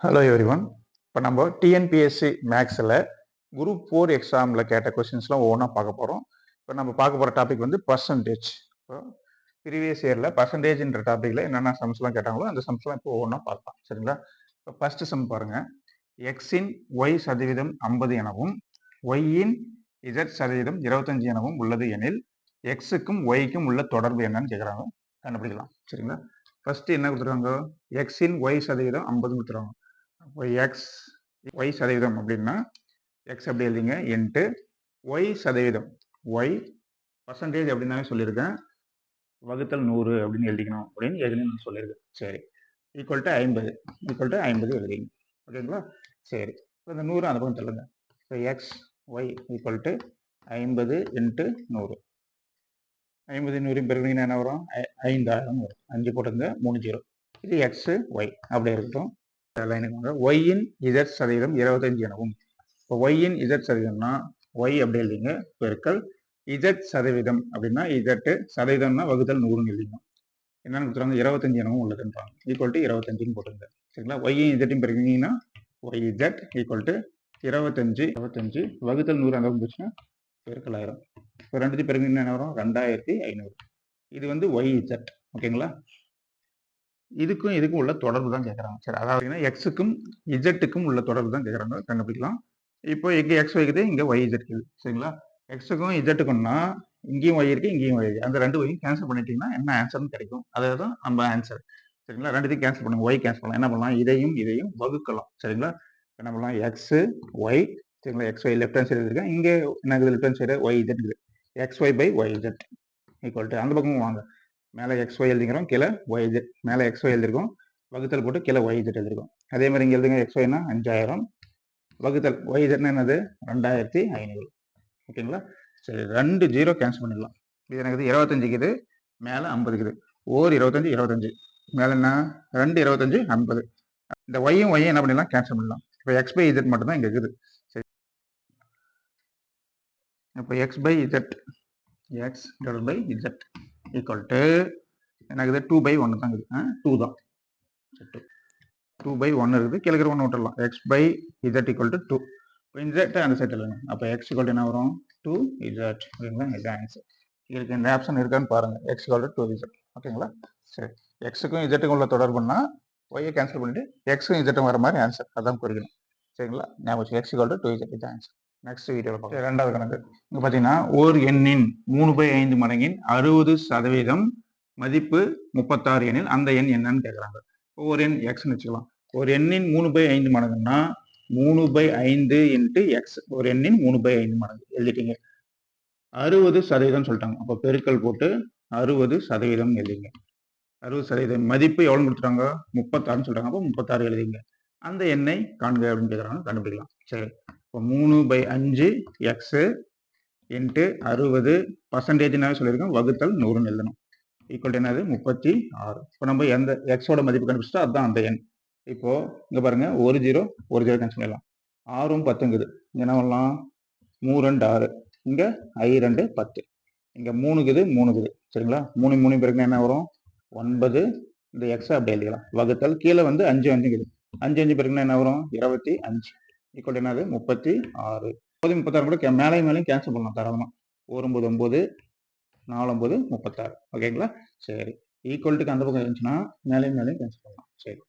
Hello everyone. இப்போ நம்ம TNPSC மேக்ஸில் குரூப் 4 எக்ஸாமில் கேட்ட கொஸ்டின்ஸ்லாம் ஒவ்வொன்றா பார்க்க போகிறோம். இப்போ நம்ம பார்க்க போகிற டாபிக் வந்து பர்சன்டேஜ். இப்போ ப்ரீவியஸ் இயரில் பர்சன்டேஜ்ன்ற டாப்பிக்கில் என்னென்ன சம்ஸ்லாம் கேட்டாங்களோ அந்த சம்ஸ்லாம் இப்போ ஒவ்வொன்றா பார்க்கலாம். சரிங்களா? இப்போ ஃபஸ்ட்டு சம் பாருங்கள். எக்ஸின் ஒய் சதவீதம் 50 எனவும் ஒய்யின் இசட் சதவீதம் 25 எனவும் உள்ளது எனில் எக்ஸுக்கும் ஒய்க்கும் உள்ள தொடர்பு என்னன்னு கேட்குறாங்க. கண்டுபிடிக்கலாம். சரிங்களா? ஃபஸ்ட்டு என்ன கொடுத்துருக்காங்க? எக்ஸின் ஒய் சதவீதம் 50 கொடுத்துருவாங்க. எக்ஸ் ஒய் சதவீதம் அப்படின்னா எக்ஸ் அப்படி எழுதிங்க இன்ட்டு ஒய் சதவீதம் ஒய் பர்சன்டேஜ் அப்படின்னாவே சொல்லியிருக்கேன் வகுத்தல் 100 அப்படின்னு எழுதிக்கணும் அப்படின்னு ஏற்கனவே நான் சொல்லியிருக்கேன். சரி, ஈக்குவல் டு 50 எழுதிங்க. ஓகேங்களா? சரி, இப்போ இந்த 100 அந்த பக்கம் தள்ளுங்க. இப்போ X Y equal to 50 into 100. 50 100 பெருக்கிங்கன்னா என்ன வரும்? 5000 வரும். 5 போட்டுங்க, 3 0. இது எக்ஸ் ஒய் அப்படியே இருக்கட்டும். ஒய்யின் இசட் சதவீதம் 25 எனவும். இப்போ ஒய்யின் இசட் சதவீதம்னா ஒய் அப்படி எழுதிங்க பெருக்கல் இசட் சதவீதம் அப்படின்னா இசட் சதவீதம்னா வகுத்தல் 100 எழுதிங்க. என்னன்னு கொடுத்துறாங்க? 25 எனவும் உள்ளதுன்றாங்க. ஈக்குவல் டு 25 போட்டுங்க. சரிங்களா? ஒய்யின் இசட்டையும் பெருக்கிங்கன்னா ஒய் இசட் ஈக்குவல் டு 25 வகுத்தல் 100 அந்த போச்சுன்னா பெருக்கல் 1000. இப்போ ரெண்டுத்தையும் பெருக்கிங்கன்னா என்ன வரும்? 2500. இது வந்து ஒய் இசட். ஓகேங்களா? இதுக்கும் உள்ள தொடர்பு தான் கேட்குறாங்க. சரி, அதாவது எக்ஸுக்கும் இஜெட்டுக்கும் உள்ள தொடர்பு தான் கேட்குறாங்க. கண்டுபிடிக்கலாம். இப்போ இங்கே எக்ஸ் வைக்குது, இங்கே ஒய் இஜெட் இருக்குது. சரிங்களா? எக்ஸுக்கும் இஜெட்டுக்கும்னா இங்கேயும் ஒய் இருக்கு, இங்கேயும் ஒய் இருக்கு. அந்த ரெண்டு ஒய்யும் கேன்சல் பண்ணிட்டீங்கன்னா என்ன ஆன்சர்னு கிடைக்கும். அதுதான் நம்ம ஆன்சர். சரிங்களா? ரெண்டுத்தையும் கேன்சல் பண்ணுங்க. ஒய் கேன்சல் பண்ணலாம். என்ன பண்ணலாம்? இதையும் வகுக்கலாம். சரிங்களா? என்ன பண்ணலாம்? X Y. சரிங்களா? X Y left hand side இருக்கேன். இங்கே என்ன left hand side Y Z இருக்குது. X Y by Y Z equal to அந்த பக்கமும் வாங்க. மேலே எக்ஸ் ஒய் எழுதிக்கிறோம், கீழே ஒய் இஜெட். மேலே எக்ஸ் ஒய் எழுதிருக்கோம், வகுத்தல் போட்டு கீழே ஒய் இஜெட் எழுதிருக்கோம். அதே மாதிரி இங்கே எழுதுங்க. எக்ஸ் ஒய்னா 5000 வகுத்தல் ஒய் இஜெட்னா என்னது? 2500. ஓகேங்களா? சரி, 2 0 கேன்சல் பண்ணிடலாம். இது எனக்கு 25 இருக்குது, மேலே 50 இருக்குது. ஓர் 25 மேலே என்ன? 2 25 50. இந்த ஒய்யும் என்ன பண்ணிடலாம்? கேன்சல் பண்ணலாம். இப்போ எக்ஸ் பை இஜெட் மட்டும் தான் இங்கே இருக்குது. சரி, இப்போ X by Z X divide by Z equal to எனக்கு 2/1 தான் இருக்குது. 2 தான். 2/1 இருக்குது. கீழே 1 விட்டுடலாம். X by Z equal to 2. இப்போ இசட் அந்த சைட் இல்லைங்க. அப்போ எக்ஸ் ஈக்குவல் என்ன வரும்? 2 இசட். ஓகேங்களா? இதுதான் ஆன்சர். இதுக்கு இந்த ஆப்ஷன் இருக்கான்னு பாருங்க. X equal to 2 Z. ஓகேங்களா? சரி, எக்ஸுக்கும் இசட்டுக்கும் உள்ள தொடர்புன்னா ஒய்யை கேன்சல் பண்ணிட்டு எக்ஸும் இசட்டும் வர மாதிரி ஆன்சர் அதான் குறிக்கணும். சரிங்களா? ஞாபகம் எக்ஸ் ஈக்குவல் டு 2 இசட் இதுதான் ஆன்சர். நெக்ஸ்ட் வீடியோவில் பார்க்கலாம். ரெண்டாவது கணக்கு. இங்கே பார்த்தீங்கன்னா ஒரு எண்ணின் 3/5 மடங்கின் 60% மதிப்பு 36 எனில் அந்த எண் என்னன்னு கேட்குறாங்க. ஒரு எண் எக்ஸ்ன்னு வச்சுக்கலாம். ஒரு எண்ணின் 3/5 மடங்குன்னா 3/5 இன்ட்டு எக்ஸ். ஒரு எண்ணின் 3/5 மடங்கு எழுதிட்டீங்க. 60% சொல்லிட்டாங்க. அப்போ பெருக்கல் போட்டு 60% எழுதிங்க. 60% மதிப்பு எவ்வளோன்னு கொடுத்துட்டாங்க? 36 சொல்றாங்க. அப்போ 36 எழுதிங்க. அந்த எண்ணை காண்க அப்படின்னு கேட்குறாங்க. கண்டுபிடிக்கலாம். சரி, இப்போ 3/5 எக்ஸ் இன்ட்டு 60 பர்சன்டேஜ்னாவே சொல்லியிருக்கோம், வகுத்தல் 100 எழுதணும். ஈக்குவல் டு என்னது? 36. இப்போ நம்ம எந்த எக்ஸோட மதிப்பு கண்டுபிடிச்சா அதுதான் அந்த எண். இப்போ இங்க பாருங்க, ஒரு ஜீரோ கேன்சல் பண்ணலாம். 6ம் 10ங்குது. என்ன பண்ணலாம்? 3 2 6. இங்க 2 10. இங்க 3 சரிங்களா? 3 பேருக்கு என்ன வரும்? 9. இந்த எக்ஸ் அப்படி எழுதிக்கலாம். வகுத்தல் கீழே வந்து 5 5 பேருக்கு என்ன வரும்? 25. ஈக்குவல் என்னது? 36. 36 கூட மேலையும் கேன்சல் பண்ணலாம் தாராளமா. 1 9 9 4 9 36. ஓகேங்களா? சரி, ஈக்குவல்ட்டுக்கு அந்த பக்கம் இருந்துச்சுன்னா மேலையும் கேன்சல் பண்ணலாம். சரி,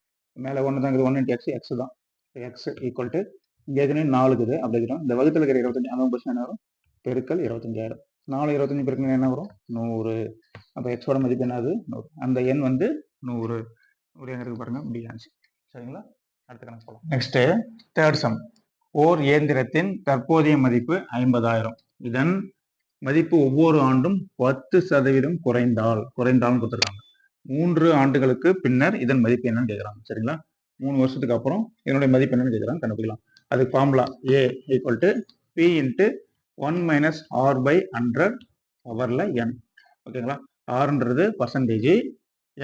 மேலே 1 தான் இருக்குது. 1 இன்ட்டு எக்ஸ் எக்ஸ் தான். எக்ஸ் ஈக்குவல் டு இங்கே எதுனே 4 இருக்குது அப்படி இருக்கிறோம். இந்த வகுத்தில் இருக்கிற 25 அந்த பர்சன்ட் என்ன வரும்? பெருக்கல் 25000. 4 25 பெருக்கல் என்ன வரும்? 100. அப்போ எக்ஸோட மதிப்பு என்னது? 100. அந்த எண் வந்து 100. ஒரு எங்க இருக்கு பாருங்க, பி ஆன்சர். சரிங்களா? அடுத்த கணக்கு போகலாம். Next third sum. ஓர் இயந்திரத்தின் தற்போதைய மதிப்பு 50000. இதன் மதிப்பு ஒவ்வொரு ஆண்டும் 10% குறைந்தாலும் கொடுத்துருக்காங்க. 3 ஆண்டுகளுக்கு பின்னர் இதன் மதிப்பு என்னன்னு கேட்குறாங்க. சரிங்களா? 3 வருஷத்துக்கு அப்புறம் என்னுடைய மதிப்பு என்னன்னு கேட்குறாங்க. கண்டுபிடிக்கலாம். அதுக்கு formula A equal to P into 1 - r/100 பவர்ல n. ஓகேங்களா? ஆர்ன்றது பர்சன்டேஜ்,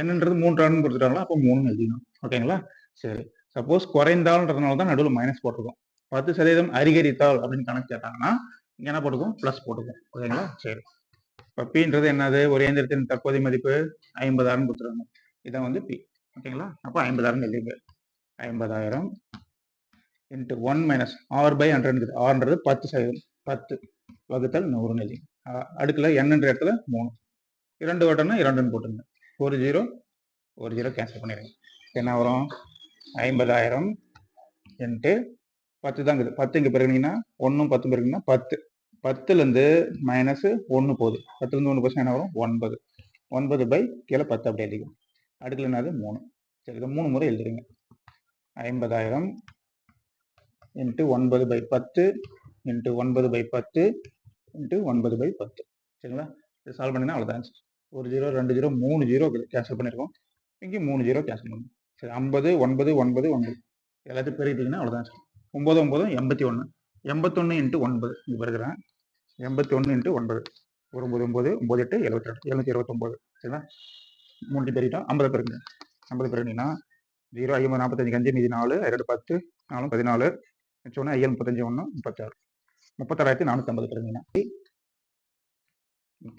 என்னன்றது 3 ஆண்டுன்னு கொடுத்துட்டாங்களா, அப்போ 3 எழுதிக்கணும். ஓகேங்களா? சரி, சப்போஸ் குறைந்தால்ன்றதுனால தான் நடுவில் மைனஸ் போட்டிருக்கோம். 10% அதிகரித்தால் அப்படின்னு கணக்கு கேட்டாங்கன்னா இங்க என்ன போட்டுக்கும்? பிளஸ் போட்டுக்கும். ஓகேங்களா? சரி, இப்போ பின்றது என்னது? ஒரு இயந்திரத்தின் தற்போதைய மதிப்பு 50000 கொடுத்துருவாங்க. இதான் வந்து பி. ஓகேங்களா? அப்போ 50000 எழுதிங்க. 50,000 இன்ட்டு 1 மைனஸ் ஆர் பை 100 இருக்குது. ஆர்ன்றது 10%, 10 வகுத்தல் 100 எழுதி அடுக்கில் என்னன்ற இடத்துல 3 2 வட்டம்னா 2ன்னு போட்டுருங்க. ஒரு ஜீரோ கேன்சல் பண்ணிடுங்க. என்ன வரும்? 50,000 இன்ட்டு 10 தான் இருக்குது. 10 இங்கே பெருகினீங்கன்னா 1 10 பெருகினீங்கன்னா 10. 10லேருந்து மைனஸ் 1 போகுது. 10லேருந்து 1 போச்சுன்னா என்ன வரும்? 9. 9 பை கீழே 10 அப்படி எழுதிக்கும். அடுக்கில் என்னது? 3. சரி, இதை 3 முறை எழுதுறீங்க. 50,000 into 9 by 10 into 9 by 10 into 9 by 10. சரிங்களா? இது சால்வ் பண்ணினா அவ்வளோதான் ஆன்சர். 1 0 2 0 3 0 கேன்சல் பண்ணியிருக்கோம். இங்கே 3 0 கேன்சல் பண்ணுங்க. சரி, 50 9 9 9 எல்லாத்தையும் பெருகிட்டீங்கன்னா அவ்வளோதான் சார். 9 9 81. 81 இன்ட்டு 9 இங்கே பெருகிறேன். 81 இன்ட்டு 9 ஒரு 9 9 9 8 72 729. சரிங்களா? 3 பெருகிட்டோம். 50 பெருகுங்க. 50 பெருகினீங்கன்னா 0 50 45 5 மீதி 4 2 10 4 14 மிச்சம் 5 35 1 36 36,450 பெருகினீங்கன்னா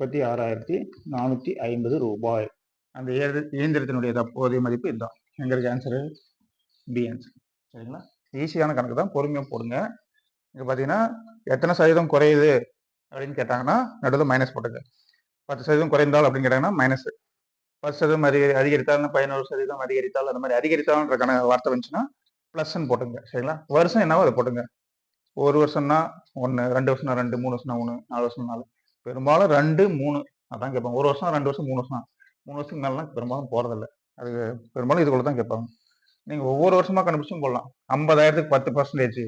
36,450 ரூபாய். அந்த இயந்திரத்தினுடைய தற்போதைய மதிப்பு இதுதான். எங்க இருக்கு ஆன்சரு? B answer. சரிங்களா? ஈஸியான கணக்கு தான், பொறுமையாக போடுங்க. இங்கே பார்த்தீங்கன்னா எத்தனை சதவீதம் குறையுது அப்படின்னு கேட்டாங்கன்னா நடுவில் மைனஸ் போட்டுங்க. 10% குறைந்தால் அப்படின்னு கேட்டாங்கன்னா மைனஸ். 10% அதிகரித்தால் 11% அதிகரித்தால் அந்த மாதிரி அதிகரித்தால்ன்ற வார்த்தை வந்துச்சுன்னா ப்ளஸ்ன்னு போட்டுங்க. சரிங்களா? வருஷம் என்னவோ அதை போட்டுங்க. ஒரு வருஷம்னா 1, 2 வருஷம்னா 2, 3 வருஷம்னா 3, 4 வருஷம் 4. பெரும்பாலும் 2 3 அதான் கேட்பாங்க. 1 வருஷம் 2 வருஷம் 3 வருஷம் 3 வருஷத்துக்கு மேலாம் பெரும்பாலும் போறதில்லை. அது பெரும்பாலும் இதுக்குள்ள தான் கேட்பாங்க. நீங்க ஒவ்வொரு வருஷமா கண்டுபிடிச்சும் போடலாம். 50,000க்கு 10%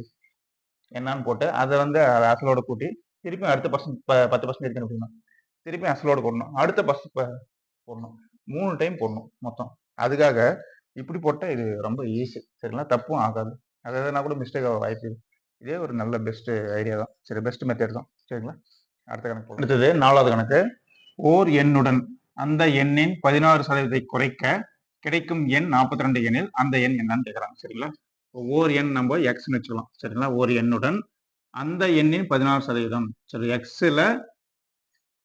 என்னன்னு போட்டு அதை வந்து அசலோட கூட்டி திருப்பி அடுத்த 10% கண்டுபிடிக்கணும். திருப்பி அசலோட போடணும். அடுத்த போடணும். 3 டைம் போடணும் மொத்தம். அதுக்காக இப்படி போட்டால் இது ரொம்ப ஈஸி. சரிங்களா? தப்பும் ஆகாது. அதாவது கூட மிஸ்டேக் ஆக வாய்ப்பு. இதே ஒரு நல்ல பெஸ்ட் ஐடியா தான். சரி, பெஸ்ட் மெத்தட் தான். சரிங்களா? அடுத்த கணக்கு. அடுத்தது 4வது கணக்கு. ஓர் எண்ணுடன் அந்த எண்ணின் 16% குறைக்க கிடைக்கும் எண் 42 எண்ணில் அந்த எண் என்னன்னு கேட்குறாங்க. சரிங்களா? ஓர் எண் நம்ம எக்ஸ்ன்னு வச்சுக்கலாம். சரிங்களா? ஓர் எண்ணுடன் அந்த எண்ணின் 16%. சரி, எக்ஸில்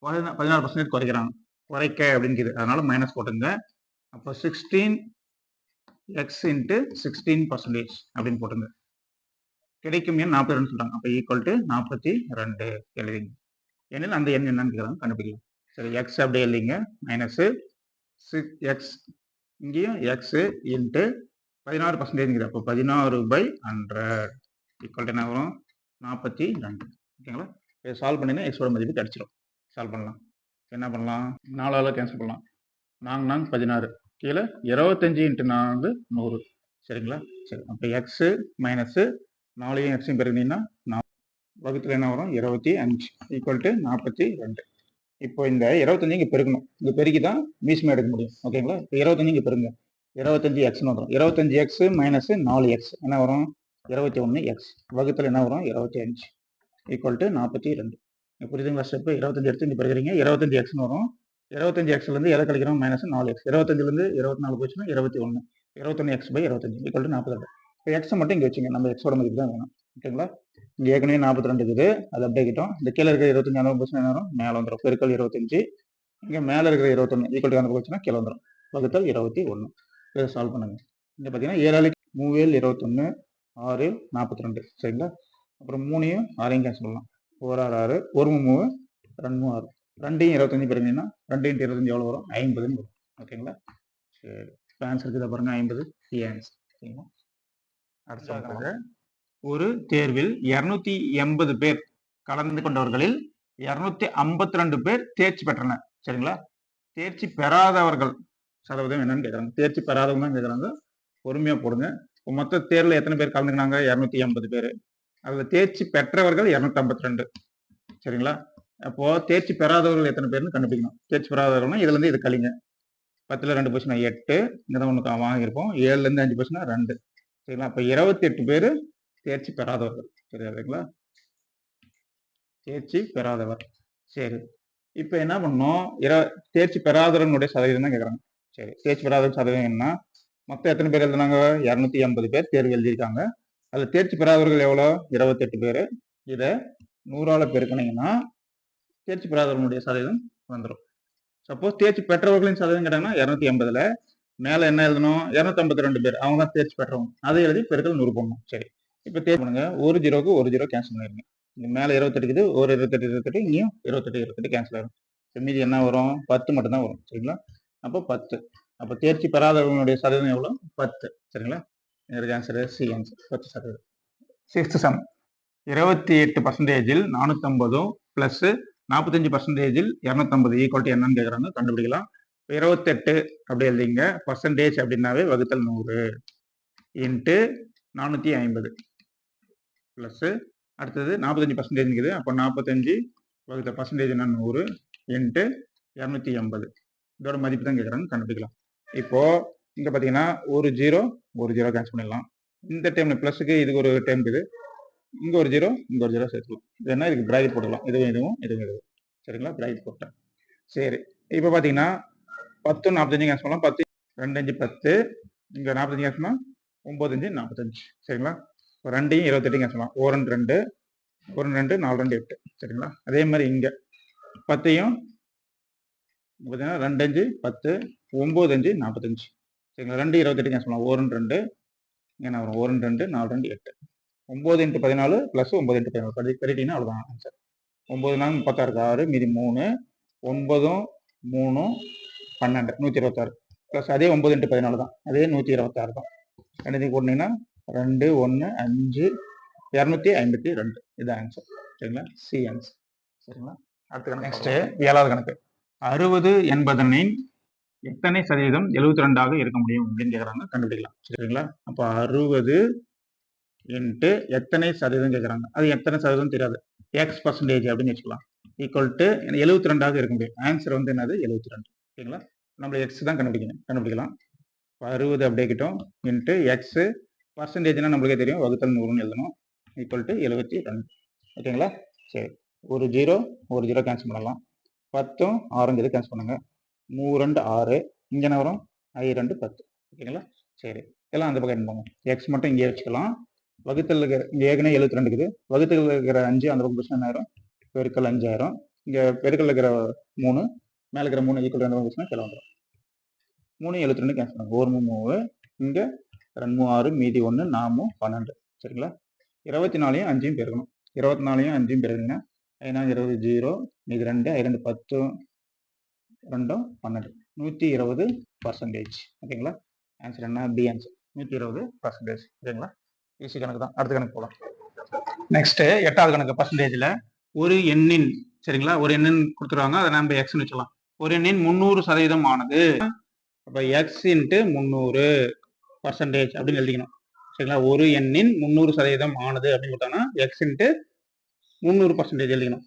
16% குறைக்கிறாங்க. குறைக்க அப்படிங்கிறது, அதனால மைனஸ் போட்டுங்க. அப்போ 16x இன்ட்டு 16% அப்படின்னு போட்டுங்க. கிடைக்கும் எண் 42 சொல்றாங்க. அப்போ ஈக்குவல் டு 42 எழுதிங்க. எண்ணில் அந்த எண் என்னன்னு கேட்குறாங்க, கண்டுபிடிக்கலாம். சரி, எக்ஸ் அப்படியே எழுதிங்க. மைனஸ் 6x இங்கேயும் எக்ஸ் இன்ட்டு 16%. அப்போ 16/100 ஈக்குவல் டு என்ன வரும்? 42. ஓகேங்களா? இதை சால்வ் பண்ணினா எக்ஸோட மதிப்பு கிடைச்சிடும். சால்வ் பண்ணலாம். என்ன பண்ணலாம்? 4ஆல் கேன்சல் பண்ணலாம். 4 16 கீழே 25 இன்ட்டு 4 100. சரிங்களா? சரி, அப்போ எக்ஸு மைனஸ் 4 எக்ஸையும் பெருகினீங்கன்னா வகுத்தில் என்ன வரும்? 25 ஈக்குவல் டு 42. இப்போ இந்த 25 இங்கே பெருக்கணும். இங்கே பெருக்கி தான் மீசமே எடுக்க முடியும். ஓகேங்களா? இப்போ 25 இங்கே பெருங்க. 25xன்னு வரும். 25x மைனஸ் 4x என்ன வரும்? 21x வகுத்தில் என்ன வரும்? 25 ஈக்குவல் டு 42. புரியுதுங்களா? ஸ்டெப்பு 25 எடுத்து இங்கே பெருக்கிறீங்க. 25xன்னு வரும். 25xலேருந்து எதை கழிக்கிறோம்? Minus 4x. 25லேருந்து 24 போச்சுன்னா 21. 21x/25 equal to 42. இப்போ எக்ஸை மட்டும் இங்கே வச்சுங்க. நம்ம எக்ஸோட மதிப்பு தான் வேணும். ஓகேங்களா? இங்கே ஏற்கனவே 42 இருக்குது. அது அப்படியே கிட்டோம். இந்த கீழே இருக்கிற 25 அந்த போச்சுன்னா என்ன வரும்? மேலே வந்துடும். பெருக்கல் 25. இங்கே மேலே இருக்கிற 21 ஈக்குவல் டு அந்த போச்சுன்னா கீழே வந்துடும். வகுத்தல் 21. இதை சால்வ் பண்ணுங்க. இங்கே பார்த்தீங்கன்னா 7 3 21 6 42. சரிங்களா? அப்புறம் 3யும் 6யும் கேன்சல் பண்ணலாம். 1 6 6 1 3 2 6 2யும் 25 பெருங்கன்னா 2 × 25 எவ்வளோ வரும்? 50ன்னு வரும். ஓகேங்களா? சரி, இப்போ ஆன்சர் இருக்குது பாருங்க, 50 ஆன்சர். சரிங்களா? அடுத்த ஒரு தேர்வில் 280 பேர் கலந்து கொண்டவர்களில் 252 பேர் தேர்ச்சி பெற்றனர். சரிங்களா? தேர்ச்சி பெறாதவர்கள் சதவீதம் என்னன்னு கேட்குறாங்க. தேர்ச்சி பெறாதவங்க தான் கேட்குறாங்க. பொறுமையாக போடுங்க. மொத்த தேர்வில் எத்தனை பேர் கலந்துக்கினாங்க? 280 பேர். அதில் தேர்ச்சி பெற்றவர்கள் 252. சரிங்களா? அப்போ தேர்ச்சி பெறாதவர்கள் எத்தனை பேர்னு கண்டுபிடிக்கணும். தேர்ச்சி பெறாதவர்கள்னா இதுல இருந்து இது கழிங்க. 10ல் 2 போச்சுன்னா 8. இங்கே தான் ஒன்று வாங்கியிருப்போம். 7லேருந்து 5 போச்சுன்னா 2. சரிங்களா? அப்போ 28 பேர் தேர்ச்சி பெறாதவர்கள். சரிங்களா? தேர்ச்சி பெறாதவர். சரி, இப்போ என்ன பண்ணோம்? தேர்ச்சி பெறாதவர்களுடைய சதவீதம் தான் கேட்குறாங்க. சரி, தேர்ச்சி பெறாதவர் சதவீதம் என்ன? மொத்தம் எத்தனை பேர் எழுதுனாங்க? 280 பேர் தேர்வு எழுதியிருக்காங்க. அதில் தேர்ச்சி பெறாதவர்கள் எவ்வளோ? 28 பேர். இதை 100ஆல் பெருக்கினீங்கன்னா தேர்ச்சி பெறாதவர்களுடைய சதவீதம் வந்துடும். சப்போஸ் தேர்ச்சி பெற்றவர்களின் சதவீதம் கேட்டாங்கன்னா 280ல் மேலே என்ன எழுதணும்? 252 பேர் அவங்க தான் தேர்ச்சி பெற்றவங்க. அதை எழுதி பெருக்கல் 100 போடணும். சரி, இப்போ தேர்ச்சி பண்ணுங்க. ஒரு ஜீரோக்கு ஒரு ஜீரோ கேன்சல் பண்ணிடுங்க. இங்க மேலே 28 இருக்குது, ஒரு 28 இங்கேயும் 28 கேன்சல் ஆகிடும். மீதி என்ன வரும்? 10 மட்டும் தான் வரும். சரிங்களா? அப்போ 10. அப்போ தேர்ச்சி பெறாதவங்களுடைய சதவீதம் எவ்வளோ? 10. சரிங்களா? இதற்கு answer C answer 10%. 6th sum 28% 450 plus 45% 250 equal to என்னன்னு கேட்குறாங்க, கண்டுபிடிக்கலாம். 28 அப்படி எழுதிங்க. பர்சன்டேஜ் அப்படின்னாவே வகுத்தல் 100 இன்ட்டு 450 பிளஸ் அடுத்தது 45% இருக்குது. அப்போ 45 வகுத்த பர்சன்டேஜ் என்ன 100 இன்ட்டு 250 இதோட மதிப்பு தான் கேட்குறாங்க, கண்டுபிடிக்கலாம். இப்போ இங்க பார்த்தீங்கன்னா ஒரு ஜீரோ கேன்சல் பண்ணிடலாம். இந்த டைம்ல பிளஸுக்கு இதுக்கு ஒரு டைம் இருக்குது. இங்க ஒரு ஜீரோ சேர்த்துக்கலாம். ஏன்னா இதுக்கு பிராக்கெட் போட்டுக்கலாம். இதுவும் சரிங்களா? பிராக்கெட் போட்டேன். சரி, இப்போ பார்த்தீங்கன்னா 10 45 கேன்சல் பண்ணலாம். 10 2 5 10 இங்க 45 கேன்சல் பண்ணா 9 5 45. சரிங்களா? 2 28 கேன்சல் பண்ணலாம். 1 2 1 2 4 2 8. சரிங்களா? அதே மாதிரி இங்க 10யும் பார்த்தீங்கன்னா 2 5 10 9 5 45. சரிங்களா? 2 28 கேன்சல் பண்ணலாம். 1 2 என்ன வரும்? 1 2 4 2 8. 9 × 14 + 9 × 14 பெருக்கிட்டீங்கன்னா அவ்வளோதான் ஆன்சர். 9 4 36 6 மீதி 3 9 3 12 126 ப்ளஸ் அதே 9 × 14 தான், அதே 126 தான். ரெண்டுத்தையும் கூட்டினீங்கன்னா 2 1 5 252 இது ஆன்சர். சரிங்களா? C answer. சரிங்களா? அடுத்த கணக்கு நெக்ஸ்ட் 7வது கணக்கு 60 என்பதனின் எத்தனை சதவீதம் 72 இருக்க முடியும் அப்படின்னு கேட்குறாங்க, கண்டுபிடிக்கலாம். சரிங்களா? அப்போ 60 இன்ட்டு எத்தனை சதவீதம் கேட்குறாங்க. அது எத்தனை சதவீதம் தெரியாது, X% அப்படின்னு வச்சுக்கலாம். ஈக்குவல் டு 72 இருக்க முடியும். ஆன்சர் வந்து என்னது? 72. ஓகேங்களா? நம்ம எக்ஸ் தான் கண்டுபிடிக்கலாம். 60 அப்படியே கிட்டோம் இன்ட்டு எக்ஸ் பர்சன்டேஜ்னா நம்மளுக்கே தெரியும், வகுத்தல் 100ன்னு எழுதணும். Equal to 72. ஓகேங்களா? சரி, ஒரு ஜீரோ கேன்சல் பண்ணலாம். 10ம் 6 கேன்சல் பண்ணுங்க. 3 2 6 இங்கே என்ன வரும்? 5 2 10. ஓகேங்களா? சரி, எல்லாம் அந்த பக்கம் போங்க. எக்ஸ் மட்டும் இங்கே வச்சுக்கலாம். வகுத்தல் இருக்கிற இங்கே ஏற்கனவே 72 இருக்குது. வகுத்தல் இருக்கிற 5 அந்த பக்கம் பிரச்சனை ஆயிரும். பெருக்கல் 5000. இங்கே பெருக்கல் இருக்கிற 3 மேலே இருக்கிற 3 ஈக்குவல் அந்த பிரச்சனை கிளம்ப வந்துடும். 3 72 கேன்சல் பண்ணுங்க. 1 3 இங்கே 2 6 மீதி 1 4 12. சரிங்களா? 24யும் 5யும் பெருக்கணும். 24யும் 5யும் பெருக்குங்க. 5 20 0 மீதி 2 2 10 2 12 120%. ஓகேங்களா? ஆன்சர் என்ன? B answer 120%. ஓகேங்களா? ஈஸி கணக்கு தான். அடுத்த கணக்கு போகலாம். நெக்ஸ்ட் 8வது கணக்கு பர்சன்டேஜில் ஒரு எண்ணின், சரிங்களா, ஒரு எண்ணின் கொடுத்துருவாங்க, அதை நம்ம எக்ஸ்ன்னு வச்சுக்கலாம். ஒரு எண்ணின் 300% ஆனது. அப்போ எக்ஸ் இன்ட்டு 300% அப்படின்னு எழுதிக்கணும். சரிங்களா? ஒரு எண்ணின் 300% ஆனது அப்படின்னு கொடுத்தாங்கன்னா எக்ஸ் இன்ட்டு 300% எழுதிக்கணும்.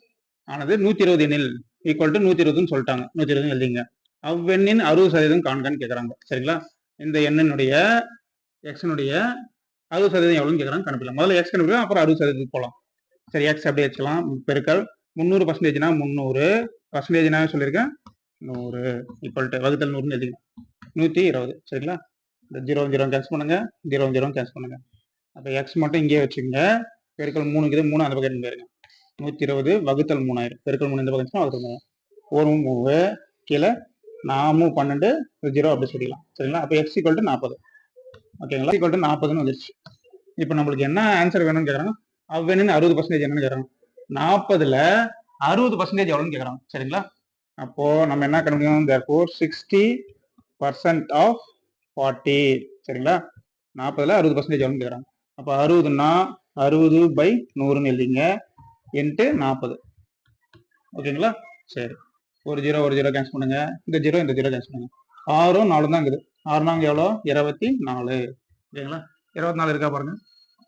ஆனது 120 எண்ணில் ஈக்குவல் டு 120ன்னு சொல்லிட்டாங்க. 120 எழுதிங்க. அவ்வெண்ணின் 60% காண்கான்னு கேட்குறாங்க. சரிங்களா? இந்த எண்ணினுடைய எக்ஸினுடைய 60% எவ்வளோன்னு கேட்குறாங்க, கண்டுபிடிக்கலாம். முதல்ல எக்ஸ் கண்டுபிடிக்கலாம், அப்புறம் 60% போகலாம். சரி, எக்ஸ் அப்படியே வச்சுக்கலாம். பெருக்கல் 300%னா 300 பர்சன்டேஜ்னா சொல்லியிருக்கேன் 100 ஈக்குவல் டு வகுத்தல் 100ன்னு எழுதிக்கலாம். 120. சரிங்களா? இந்த 0 0 கேன்சல் பண்ணுங்க, 0 0 கேன்சல் பண்ணுங்க. அப்போ எக்ஸ் மட்டும் இங்கே வச்சுக்கோங்க. பெருக்கல் 3 இருக்குது, 3 அந்த பக்கம் போயிருங்க. 120 வகுத்தல் 3000 பெருக்கல் 3 இந்த பக்கம் வகுத்தல் 3000. 1 3 கீழே 4 12 0 அப்படி சொல்லிக்கலாம். சரிங்களா? அப்போ எக்ஸ் ஈக்குவல் டு 40. ஓகேங்களா? ஈக்குவல் டு 40ன்னு வந்துருச்சு. இப்போ நம்மளுக்கு என்ன ஆன்சர் வேணும்னு கேட்குறாங்க. அவ்வெண்ணின் 60% என்னன்னு கேட்குறாங்க. 40ல் 60% எவ்வளோன்னு கேட்குறாங்க. சரிங்களா? அப்போ நம்ம என்ன கண்டுபிடிக்கணும்? therefore 60% of 40. சரிங்களா? 40ல் 60% எவ்வளோன்னு கேட்குறாங்க. அப்போ 60ன்னா 60/100ன்னு எழுதிங்க இன்ட்டு 40. ஓகேங்களா? சரி, ஒரு ஜீரோ கேன்சல் பண்ணுங்க. இந்த ஜீரோ கேன்சல் பண்ணுங்க. 6 4 தான் இருக்குது. 6 4 எவ்வளோ? 24. ஓகேங்களா? 24 இருக்கா பாருங்க.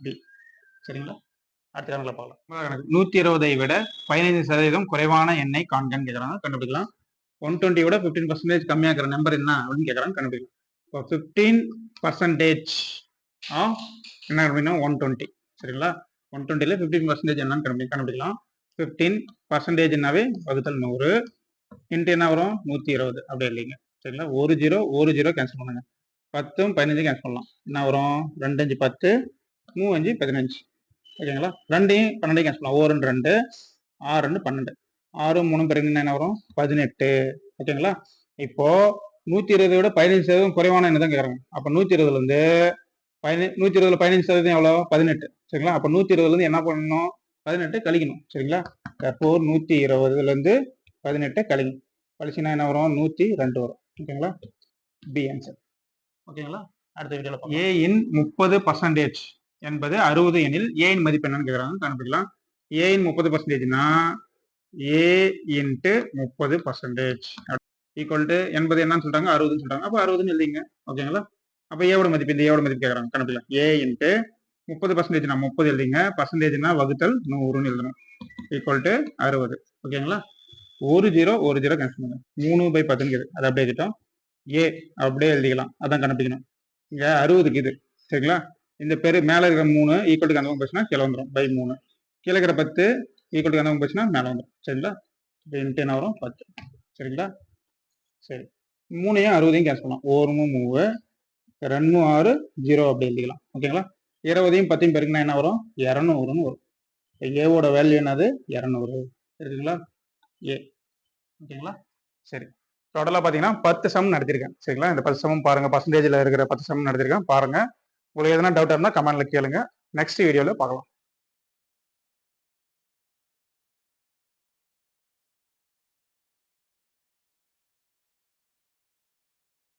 பி. சரிங்களா? அடுத்த கணக்கில் பார்க்கலாம். 120 விட 15% குறைவான எண்ணை காண்கன்னு கேட்குறாங்க, கண்டுபிடிக்கலாம். 120 விட 15% கம்மியாக இருக்கிற நம்பர் என்ன அப்படின்னு கேட்குறாங்க, கண்டுபிடிக்கலாம். இப்போ 15% ஆஃப் என்ன அப்படின்னா 120. சரிங்களா? 120ல் 15% என்னன்னு கண்டுபிடிக்கலாம். 15%னாவே வகுத்தல் 100 இன்ட்டு என்ன வரும்? 120 அப்படியே இல்லைங்க. சரிங்களா? ஒரு ஜீரோ கேன்சல் பண்ணுங்க. 10ம் 15 கேன்சல் பண்ணலாம். என்ன வரும்? 2 5 10 3 5 15. ஓகேங்களா? 2யும் 12 கேன்சல் பண்ணலாம். 1 2 6 2 12. 6 3 பிறகு என்ன வரும்? 18. ஓகேங்களா? இப்போ 120 விட 15% குறைவான என்ன தான் கேட்குறாங்க. அப்போ 120 இருந்து 120 15% எவ்வளோ 18 சரிங்களா. அப்போ 120 இருந்து என்ன பண்ணணும் 18 கழிக்கணும் சரிங்களா. அப்போ 120 இருந்து 18 கழிக்கணும். கழிச்சுன்னா என்ன வரும் 102 வரும் ஓகேங்களா. பி ஆன்சர் ஓகேங்களா. அடுத்த வீடியோவில் ஏ இன் 30% என்பது 60 எனில் ஏ இன் மதிப்பு என்னன்னு கேட்குறாங்க கண்டுபிடிக்கலாம். ஏ இன் 30%னா ஏ இன்ட்டு 30% ஈக்குவல் டு என்பது என்னன்னு சொல்றாங்க 60ன்னு சொல்றாங்க. அப்போ 60ன்னு எழுதிங்க ஓகேங்களா. அப்போ ஏவோட மதிப்பு இந்த ஏவோட மதிப்பு கேட்குறாங்க கண்டுபிடிக்கலாம். ஏ இன்ட்டு 30%னா 30 எழுதிங்க, பர்சன்டேஜ்னா வகுத்தல் 100ன்னு எழுதணும் ஈக்குவல் டு 60 ஓகேங்களா. ஒரு ஜீரோ கேன்சல் பண்ணுங்க 3/10 இருக்குது அது அப்படியே கிட்டோம். ஏ அப்படியே எழுதிக்கலாம் அதான் கண்டுபிடிக்கணும். இங்க 60க்கு இது சரிங்களா. இந்த பேரு மேல இருக்கிற 3 ஈக்குவல் டு கணக்கு போச்சுன்னா கீழே வந்துடும் பை 3, கீழே இருக்கிற 10 ஈக்குவல் டு கணக்கு போச்சுன்னா மேலே வந்துடும் சரிங்களா. இன்ட்டு என்ன வரும் 10 சரிங்களா. சரி 3ஐயும் 60ஐயும் கேன்சல் பண்ணலாம். 1 3 2 6 0 அப்படி எழுதிக்கலாம் ஓகேங்களா. 20ஐயும் 10ஐயும் பெருக்குனா என்ன வரும் 200ன்னு வரும். ஏவோட வேல்யூ என்னது 200 இருக்குங்களா ஏ ஓகேங்களா. சரி டோட்டலாக பார்த்தீங்கன்னா 10 சம் நடத்திருக்கேன் சரிங்களா. இந்த 10 சமம் பாருங்க, பர்சன்டேஜில் இருக்கிற 10 சம் நடத்திருக்கேன் பாருங்க. உங்களுக்கு எதனா டவுட் இருந்தால் கமெண்ட்ல கேளுங்க. நெக்ஸ்ட் வீடியோவில் பார்க்கலாம்.